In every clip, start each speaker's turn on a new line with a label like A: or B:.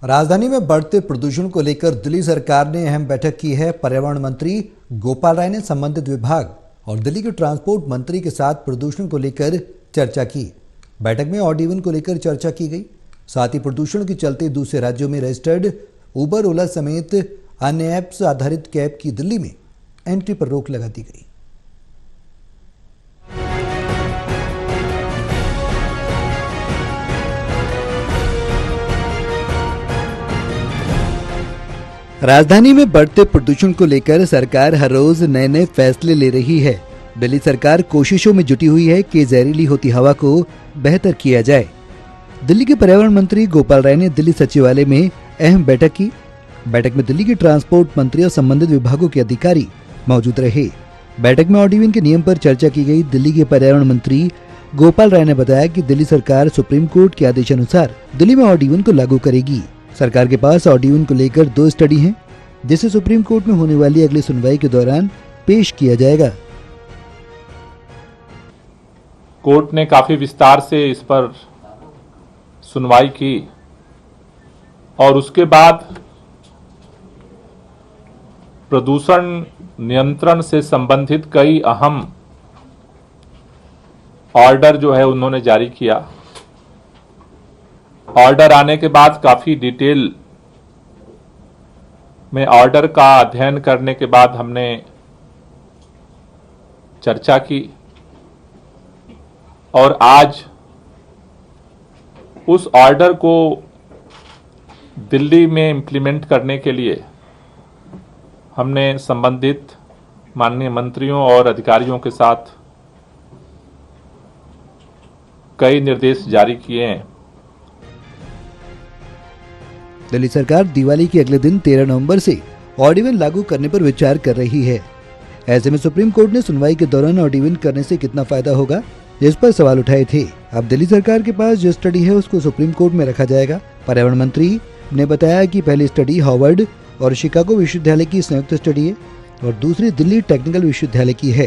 A: राजधानी में बढ़ते प्रदूषण को लेकर दिल्ली सरकार ने अहम बैठक की है। पर्यावरण मंत्री गोपाल राय ने संबंधित विभाग और दिल्ली के ट्रांसपोर्ट मंत्री के साथ प्रदूषण को लेकर चर्चा की। बैठक में ऑड इवन को लेकर चर्चा की गई। साथ ही प्रदूषण के चलते दूसरे राज्यों में रजिस्टर्ड उबर, ओला समेत अन्य ऐप्स आधारित कैब की दिल्ली में एंट्री पर रोक लगा दी गई। राजधानी में बढ़ते प्रदूषण को लेकर सरकार हर रोज नए नए फैसले ले रही है। दिल्ली सरकार कोशिशों में जुटी हुई है कि जहरीली होती हवा को बेहतर किया जाए। दिल्ली के पर्यावरण मंत्री गोपाल राय ने दिल्ली सचिवालय में अहम बैठक की। बैठक में दिल्ली के ट्रांसपोर्ट मंत्री और संबंधित विभागों के अधिकारी मौजूद रहे। बैठक में ऑड इवन के नियम पर चर्चा की गई। दिल्ली के पर्यावरण मंत्री गोपाल राय ने बताया कि दिल्ली सरकार सुप्रीम कोर्ट के आदेशानुसार दिल्ली में ऑड इवन को लागू करेगी। सरकार के पास ऑड इवन को लेकर 2 स्टडी हैं, जिसे सुप्रीम कोर्ट में होने वाली अगली सुनवाई के दौरान पेश किया जाएगा।
B: कोर्ट ने काफी विस्तार से इस पर सुनवाई की और उसके बाद प्रदूषण नियंत्रण से संबंधित कई अहम ऑर्डर जो है उन्होंने जारी किया। ऑर्डर आने के बाद काफी डिटेल में ऑर्डर का अध्ययन करने के बाद हमने चर्चा की और आज उस ऑर्डर को दिल्ली में इम्प्लीमेंट करने के लिए हमने संबंधित माननीय मंत्रियों और अधिकारियों के साथ कई निर्देश जारी किए हैं।
A: दिल्ली सरकार दिवाली के अगले दिन 13 नवंबर से ऑड इवन लागू करने पर विचार कर रही है। ऐसे में सुप्रीम कोर्ट ने सुनवाई के दौरान ऑड इवन करने से कितना फायदा होगा, इस पर सवाल उठाए थे। अब दिल्ली सरकार के पास जो स्टडी है उसको सुप्रीम कोर्ट में रखा जाएगा। पर्यावरण मंत्री ने बताया कि पहली स्टडी हार्वर्ड और शिकागो विश्वविद्यालय की संयुक्त स्टडी है और दूसरी दिल्ली टेक्निकल विश्वविद्यालय की है।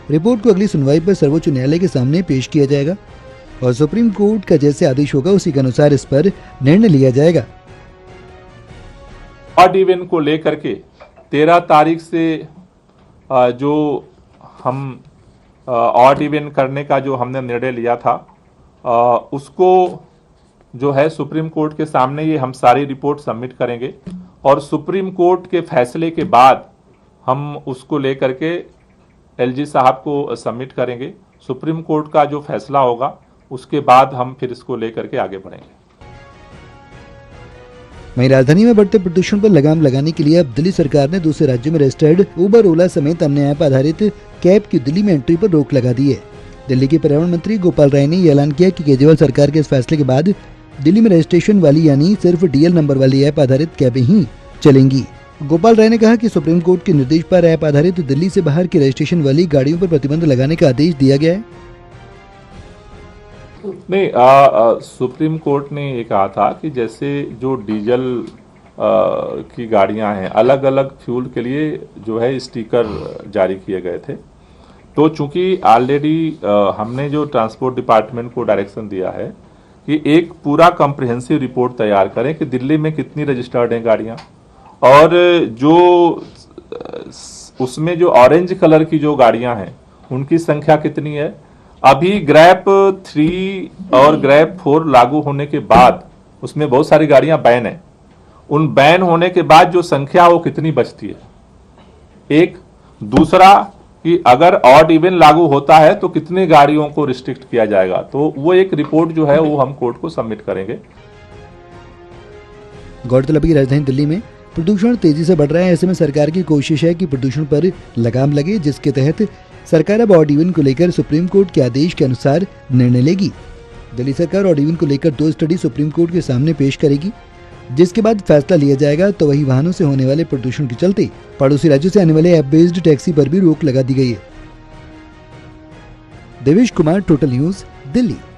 A: रिपोर्ट को अगली सुनवाई पर सर्वोच्च न्यायालय के सामने पेश किया जाएगा और सुप्रीम कोर्ट का जैसे आदेश होगा उसी के अनुसार इस पर निर्णय लिया जाएगा।
B: ऑड इवन को लेकर के 13 तारीख से जो हम ऑड इवन करने का जो हमने निर्णय लिया था उसको जो है सुप्रीम कोर्ट के सामने ये हम सारी रिपोर्ट सबमिट करेंगे और सुप्रीम कोर्ट के फैसले के बाद हम उसको लेकर के एलजी साहब को सबमिट करेंगे। सुप्रीम कोर्ट का जो फैसला होगा उसके बाद हम फिर इसको लेकर के आगे बढ़ेंगे।
A: वहीं राजधानी में बढ़ते प्रदूषण पर लगाम लगाने के लिए अब दिल्ली सरकार ने दूसरे राज्यों में रजिस्टर्ड उबर, ओला समेत अन्य ऐप आधारित कैब की दिल्ली में एंट्री पर रोक लगा दी है। दिल्ली के पर्यावरण मंत्री गोपाल राय ने ऐलान किया कि केजरीवाल सरकार के इस फैसले के बाद दिल्ली में रजिस्ट्रेशन वाली यानी सिर्फ डीएल नंबर वाली ऐप आधारित कैबें ही चलेंगी। गोपाल राय ने कहा कि सुप्रीम कोर्ट के निर्देश पर ऐप आधारित दिल्ली से बाहर की रजिस्ट्रेशन वाली गाड़ियों पर प्रतिबंध लगाने का आदेश दिया गया है।
B: नहीं, सुप्रीम कोर्ट ने ये कहा था कि जैसे जो डीजल की गाड़ियां हैं, अलग अलग फ्यूल के लिए जो है स्टिकर जारी किए गए थे। तो चूंकि ऑलरेडी हमने जो ट्रांसपोर्ट डिपार्टमेंट को डायरेक्शन दिया है कि एक पूरा कॉम्प्रिहेंसिव रिपोर्ट तैयार करें कि दिल्ली में कितनी रजिस्टर्ड हैं गाड़ियां और जो उसमें जो ऑरेंज कलर की जो गाड़ियां हैं उनकी संख्या कितनी है। अभी ग्रैप 3 और ग्रैप 4 लागू होने के बाद उसमें बहुत सारी गाड़ियां बैन है। उन बैन होने के बाद जो संख्या वो कितनी बचती है। एक दूसरा कि अगर ऑड इवन लागू होता है तो कितनी गाड़ियों को रिस्ट्रिक्ट किया जाएगा। तो वो एक रिपोर्ट जो है वो हम कोर्ट को सबमिट करेंगे।
A: गौरतलब है कि राजधानी दिल्ली में प्रदूषण तेजी से बढ़ रहा है। ऐसे में सरकार की कोशिश है कि प्रदूषण पर लगाम लगे, जिसके तहत सरकार अब ऑड इवन को लेकर सुप्रीम कोर्ट के आदेश के अनुसार निर्णय लेगी। दिल्ली सरकार ऑड इवन को लेकर 2 स्टडी सुप्रीम कोर्ट के सामने पेश करेगी, जिसके बाद फैसला लिया जाएगा। तो वही वाहनों से होने वाले प्रदूषण के चलते पड़ोसी राज्यों से आने वाले ऐप बेस्ड टैक्सी पर भी रोक लगा दी गई है। Devesh Kumar, total news, Delhi.